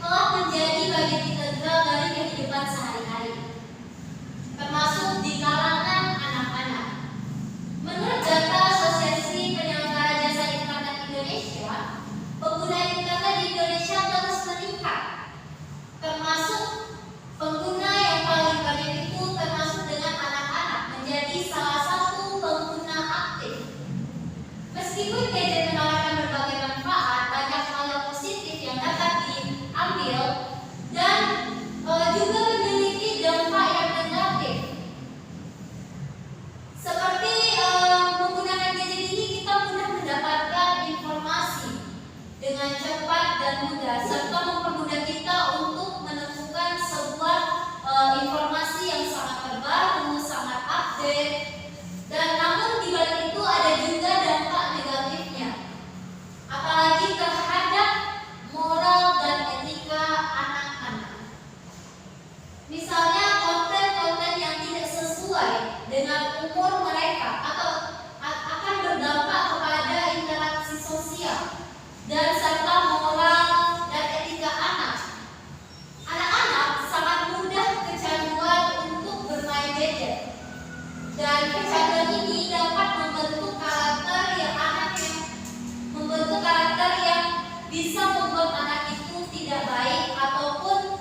telah menjadi bagian integral dari kehidupan sehari-hari, termasuk di kalangan anak-anak. Menurut data Asosiasi Penyelenggara Jasa Internet Indonesia, pengguna internet di Indonesia terus meningkat, termasuk pengguna yang paling banyak itu termasuk dengan anak-anak menjadi salah satu pengguna aktif. Meskipun gadget menawarkan berbagai manfaat, banyak hal yang positif yang dapat diambil dan juga memiliki dampak yang negatif. Seperti menggunakan gadget ini kita mudah mendapatkan informasi dengan cepat dan mudah, serta mempermudah kita untuk menemukan sebuah informasi yang sangat terbaru, sangat update. Dan namun di balik itu ada juga dampak negatifnya, apalagi terhadap moral dan etika anak-anak. Misalnya konten-konten yang tidak sesuai dengan umur mereka atau akan berdampak kepada interaksi sosial dan serta moral dan etika anak. Anak-anak sangat mudah kecanduan untuk bermain gadget, dan kecanduan ini dapat membentuk karakter yang bisa membuat anak itu tidak baik ataupun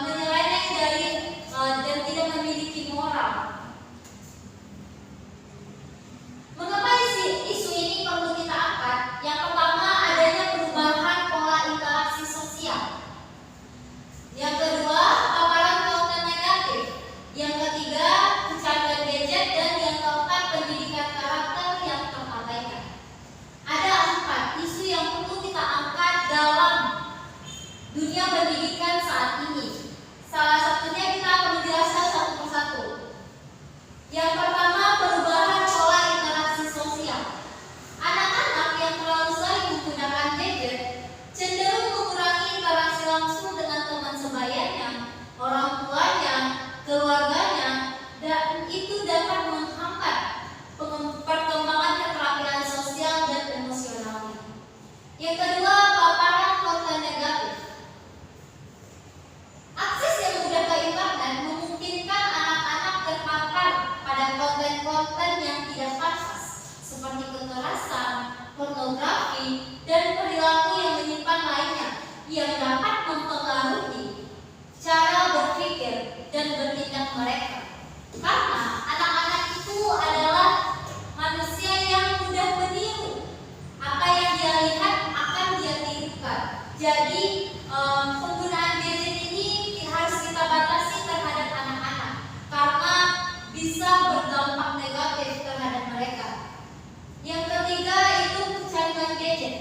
menyeleneh dari dan tidak memiliki moral. Mengapa isu ini perlu kita angkat? Yang pertama, adanya perubahan pola interaksi sosial. Yang kedua, paparan konten negatif. Yang ketiga, kecanduan gadget. Dan yang keempat, pendidikan karakter yang terabaikan. Ada 4 isu yang perlu kita angkat dalam dunia pendidikan saat ini. Salah satunya kita akan menjelaskan satu persatu. Yang pertama, perubahan pola interaksi sosial. Anak-anak yang terlalu sering menggunakan gadget cenderung mengurangi interaksi langsung dengan teman sebayanya, orang tuanya, keluarganya, dan itu dapat menghambat perkembangan keterampilan sosial dan emosionalnya. Yang kedua, paparan konten negatif. Akses yang mudah ke internet memungkinkan anak-anak terpapar pada konten-konten yang tidak pantas, seperti kekerasan, pornografi, dan perilaku yang menyimpang lainnya, yang dapat mempengaruhi cara berpikir dan bertindak mereka. Karena anak-anak itu adalah manusia yang mudah meniru. Apa yang dia lihat akan dia tirukan. Jadi penggunaan gadget ini harus kita batasi terhadap anak-anak, karena bisa berdampak negatif terhadap mereka. Yang ketiga itu kecanduan gadget.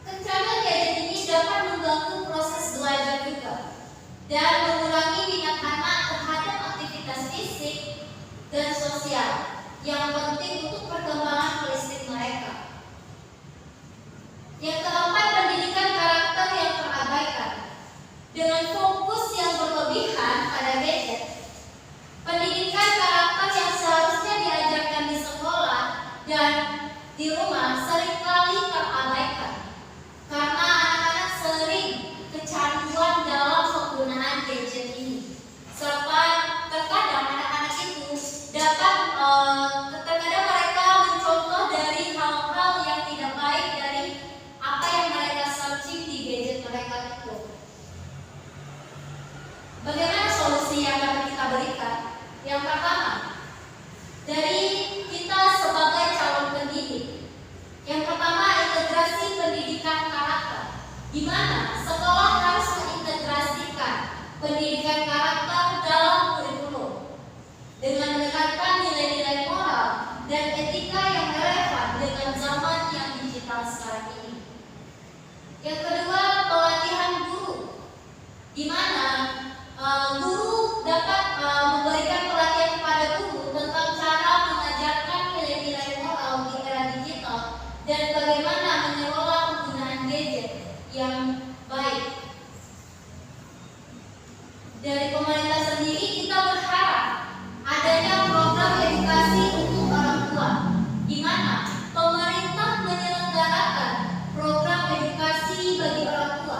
Kecanduan gadget ini dapat mengganggu proses belajar juga dan mengurangi minat anak terhadap aktivitas fisik dan sosial yang penting untuk perkembangan holistik mereka. Yang keempat, pendidikan karakter yang terabaikan. Dengan fokus yang berlebihan pada gadget, pendidikan karakter yang seharusnya diajarkan di sekolah dan di rumah seringkali terabaikan karena anak-anak sering kecanduan dalam penggunaan gadget ini, serta terkadang anak-anak itu dapat terkadang mereka mencontoh dari hal-hal yang tidak baik dari apa yang mereka searching di gadget mereka itu. Bagaimana solusi yang dapat kita berikan? Yang pertama, dari kita sebagai calon pendidik. Yang pertama, integrasi pendidikan karakter, di mana sekolah harus mengintegrasikan pendidikan karakter dalam kurikulum dengan menekankan nilai-nilai moral dan etika yang relevan dengan zaman yang digital sekarang ini. Yang kedua, pelatihan guru, di mana guru dapat memberikan pelatihan kepada guru tentang cara mengajarkan nilai-nilai moral di era digital dan bagaimana mengelola penggunaan gadget yang baik. Dari pemerintah sendiri kita berharap adanya program edukasi untuk orang tua, di mana pemerintah menyelenggarakan program edukasi bagi orang tua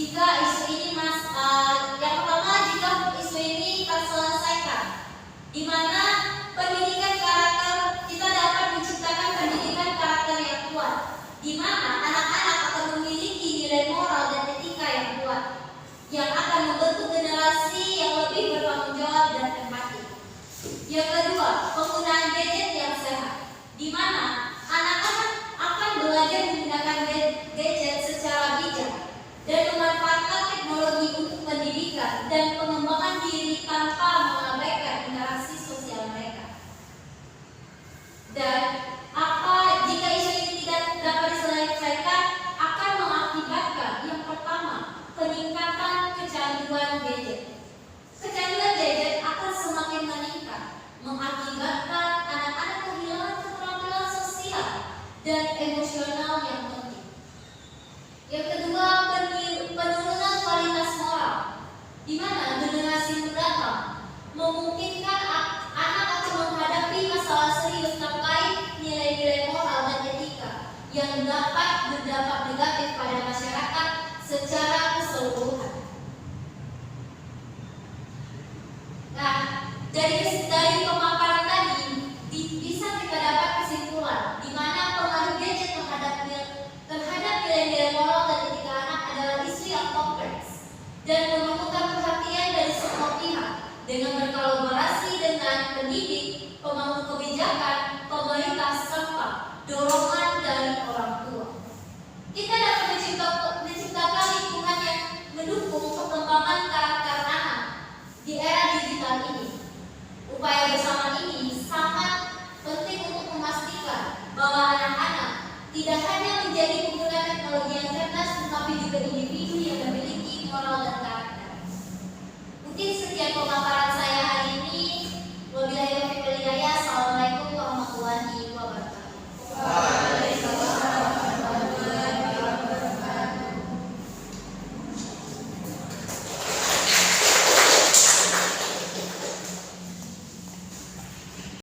jika isu ini yang pertama, jika isu ini terselesaikan, di mana pendidikan karakter, kita dapat menciptakan pendidikan karakter yang kuat, di mana anak-anak akan memiliki nilai moral dan etika yang kuat, yang akan membentuk generasi yang lebih bertanggung jawab dan empati. Yang kedua, penggunaan gadget yang sehat, di mana anak-anak akan belajar menggunakan gadget secara bijak dan memanfaatkan teknologi untuk pendidikan dan pengembangan diri tanpa mengabaikan interaksi sosial mereka. Dan jika isu ini tidak dapat diselesaikan, akan mengakibatkan yang pertama, peningkatan kecanduan gadget. Kecanduan gadget akan semakin meningkat, mengakibatkan anak-anak kehilangan keterampilan sosial dan emosional yang penting. Yang kedua, penurunan kualitas moral, di mana generasi mendatang memungkinkan anak akan menghadapi masalah serius terkait nilai-nilai moral dan etika yang dapat berdampak negatif pada masyarakat secara keseluruhan. Nah, dari pemaparan tadi bisa kita dapat kesimpulan di mana pengaruh gadget terhadap nilai-nilai moral dan etika anak adalah isu yang kompleks dan memerlukan perhatian dari semua pihak dengan berkolaborasi dengan pendidik, pemangku kebijakan, pemerintah serta